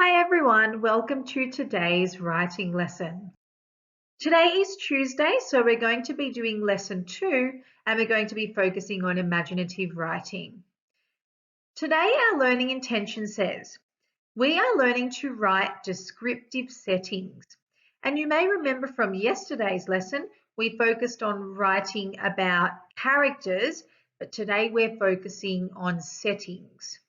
Hi everyone, welcome to today's writing lesson. Today is Tuesday, so we're going to be doing lesson 2 and we're going to be focusing on imaginative writing. Today our learning intention says, we are learning to write descriptive settings. And you may remember from yesterday's lesson, we focused on writing about characters, but today we're focusing on settings.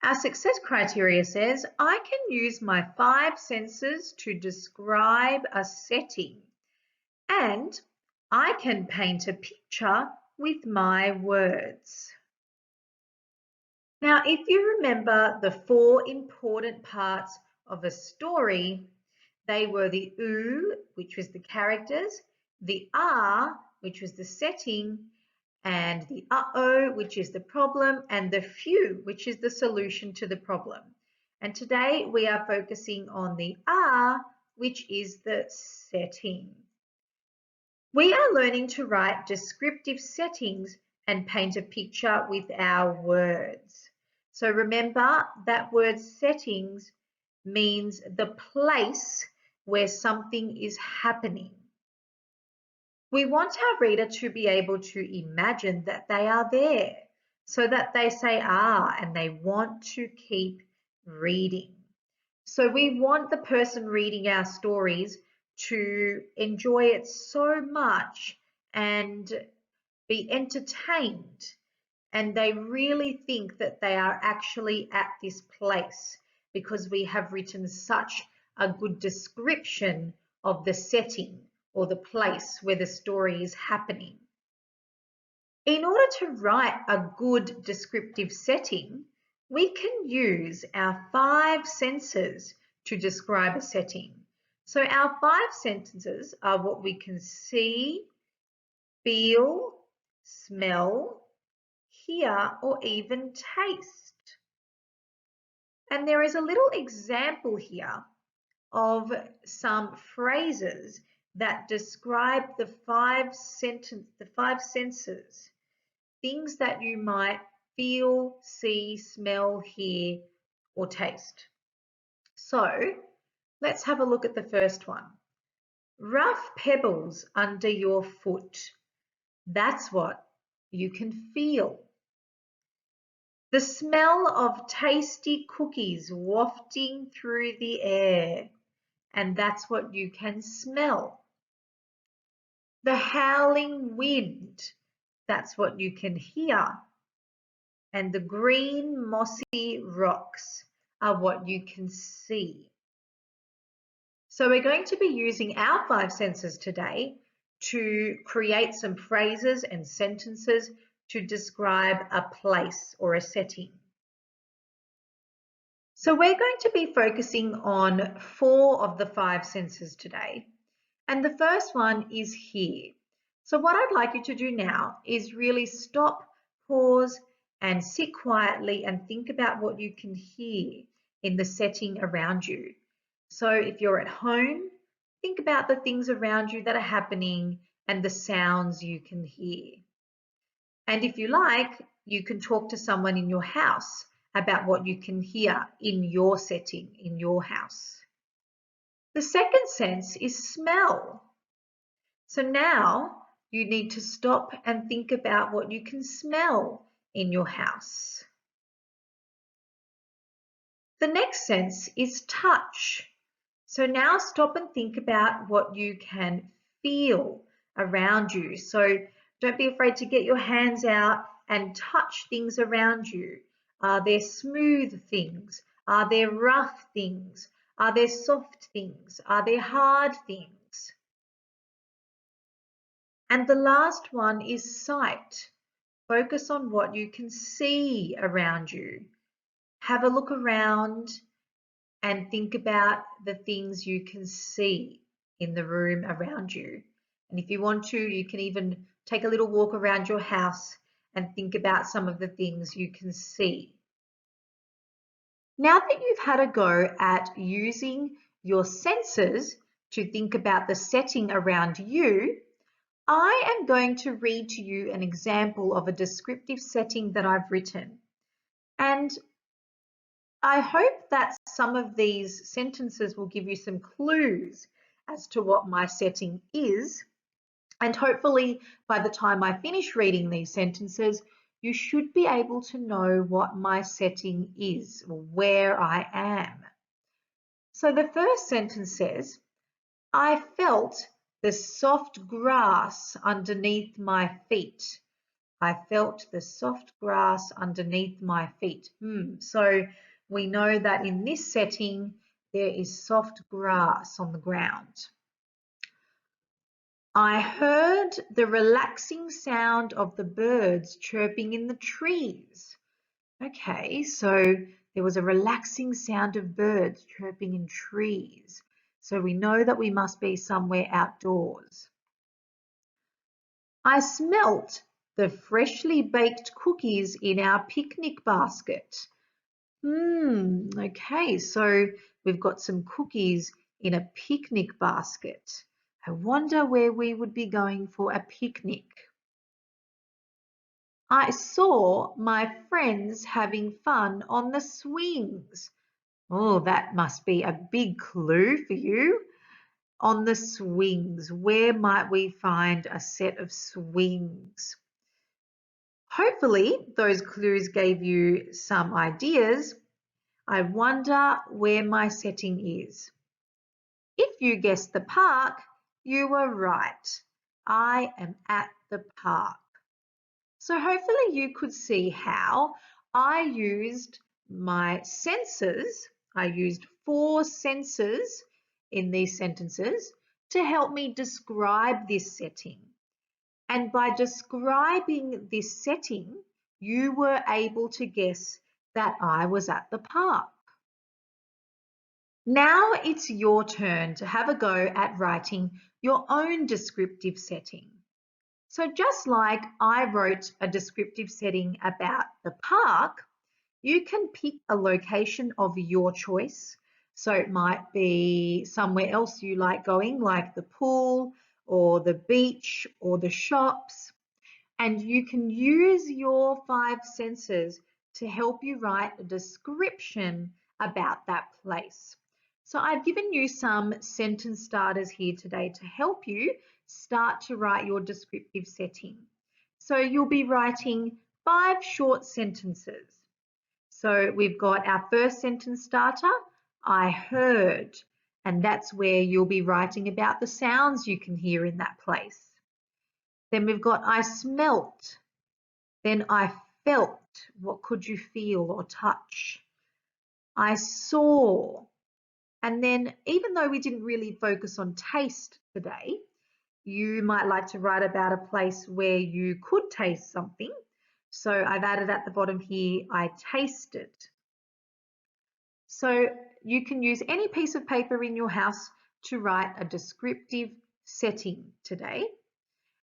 Our success criteria says, I can use my 5 senses to describe a setting, and I can paint a picture with my words. Now, if you remember the 4 important parts of a story, they were the oo, which was the characters, the ah, which was the setting, and the uh-oh, which is the problem, and the phew, which is the solution to the problem. And today we are focusing on the ah, which is the setting. We are learning to write descriptive settings and paint a picture with our words. So remember that word settings means the place where something is happening. We want our reader to be able to imagine that they are there so that they say ah and they want to keep reading. So we want the person reading our stories to enjoy it so much and be entertained, and they really think that they are actually at this place because we have written such a good description of the setting or the place where the story is happening. In order to write a good descriptive setting, we can use our 5 senses to describe a setting. So our 5 senses are what we can see, feel, smell, hear, or even taste. And there is a little example here of some phrases that describe the 5 senses, things that you might feel, see, smell, hear, or taste. So let's have a look at the first one. Rough pebbles under your foot. That's what you can feel. The smell of tasty cookies wafting through the air, and that's what you can smell. The howling wind, that's what you can hear. And the green mossy rocks are what you can see. So we're going to be using our 5 senses today to create some phrases and sentences to describe a place or a setting. So we're going to be focusing on 4 of the 5 senses today. And the first one is hear. So what I'd like you to do now is really stop, pause, and sit quietly and think about what you can hear in the setting around you. So if you're at home, think about the things around you that are happening and the sounds you can hear. And if you like, you can talk to someone in your house about what you can hear in your setting, in your house. The second sense is smell. So now you need to stop and think about what you can smell in your house. The next sense is touch. So now stop and think about what you can feel around you. So don't be afraid to get your hands out and touch things around you. Are there smooth things? Are there rough things? Are there soft things? Are there hard things? And the last one is sight. Focus on what you can see around you. Have a look around and think about the things you can see in the room around you. And if you want to, you can even take a little walk around your house and think about some of the things you can see. Now that you've had a go at using your senses to think about the setting around you, I am going to read to you an example of a descriptive setting that I've written. And I hope that some of these sentences will give you some clues as to what my setting is. And hopefully by the time I finish reading these sentences, you should be able to know what my setting is, or where I am. So the first sentence says, I felt the soft grass underneath my feet. I felt the soft grass underneath my feet. So we know that in this setting, there is soft grass on the ground. I heard the relaxing sound of the birds chirping in the trees. Okay, so there was a relaxing sound of birds chirping in trees. So we know that we must be somewhere outdoors. I smelt the freshly baked cookies in our picnic basket. Okay, so we've got some cookies in a picnic basket. I wonder where we would be going for a picnic. I saw my friends having fun on the swings. Oh, that must be a big clue for you. On the swings, where might we find a set of swings? Hopefully, those clues gave you some ideas. I wonder where my setting is. If you guessed the park, you were right. I am at the park. So hopefully you could see how I used my senses. I used 4 senses in these sentences to help me describe this setting. And by describing this setting, you were able to guess that I was at the park. Now it's your turn to have a go at writing your own descriptive setting. So just like I wrote a descriptive setting about the park, you can pick a location of your choice. So it might be somewhere else you like going, like the pool or the beach or the shops. And you can use your 5 senses to help you write a description about that place. So I've given you some sentence starters here today to help you start to write your descriptive setting. So you'll be writing 5 short sentences. So we've got our first sentence starter, I heard, and that's where you'll be writing about the sounds you can hear in that place. Then we've got I smelt, then I felt. What could you feel or touch? I saw. And then even though we didn't really focus on taste today, you might like to write about a place where you could taste something. So I've added at the bottom here, I tasted. So you can use any piece of paper in your house to write a descriptive setting today.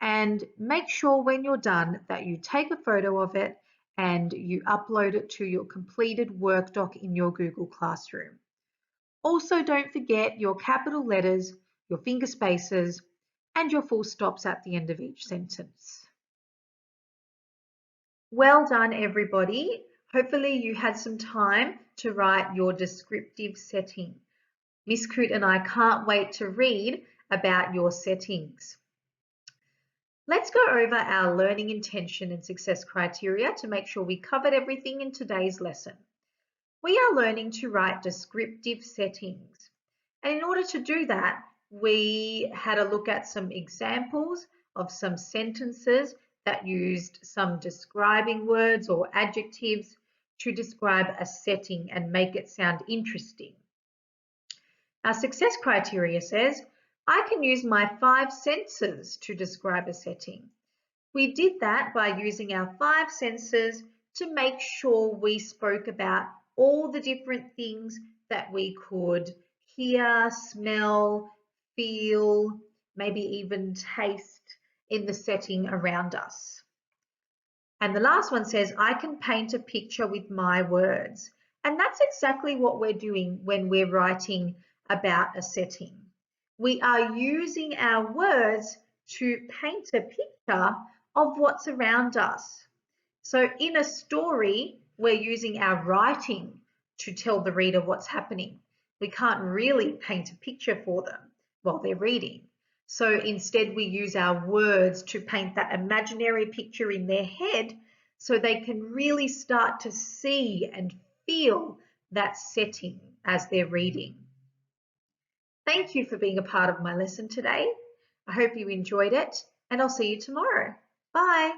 And make sure when you're done that you take a photo of it and you upload it to your completed work doc in your Google Classroom. Also, don't forget your capital letters, your finger spaces, and your full stops at the end of each sentence. Well done, everybody. Hopefully you had some time to write your descriptive setting. Miss Coote and I can't wait to read about your settings. Let's go over our learning intention and success criteria to make sure we covered everything in today's lesson. We are learning to write descriptive settings. And in order to do that, we had a look at some examples of some sentences that used some describing words or adjectives to describe a setting and make it sound interesting. Our success criteria says, I can use my 5 senses to describe a setting. We did that by using our 5 senses to make sure we spoke about all the different things that we could hear, smell, feel, maybe even taste in the setting around us. And the last one says, I can paint a picture with my words. And that's exactly what we're doing when we're writing about a setting. We are using our words to paint a picture of what's around us. So in a story, we're using our writing to tell the reader what's happening. We can't really paint a picture for them while they're reading. So instead we use our words to paint that imaginary picture in their head so they can really start to see and feel that setting as they're reading. Thank you for being a part of my lesson today. I hope you enjoyed it, and I'll see you tomorrow. Bye.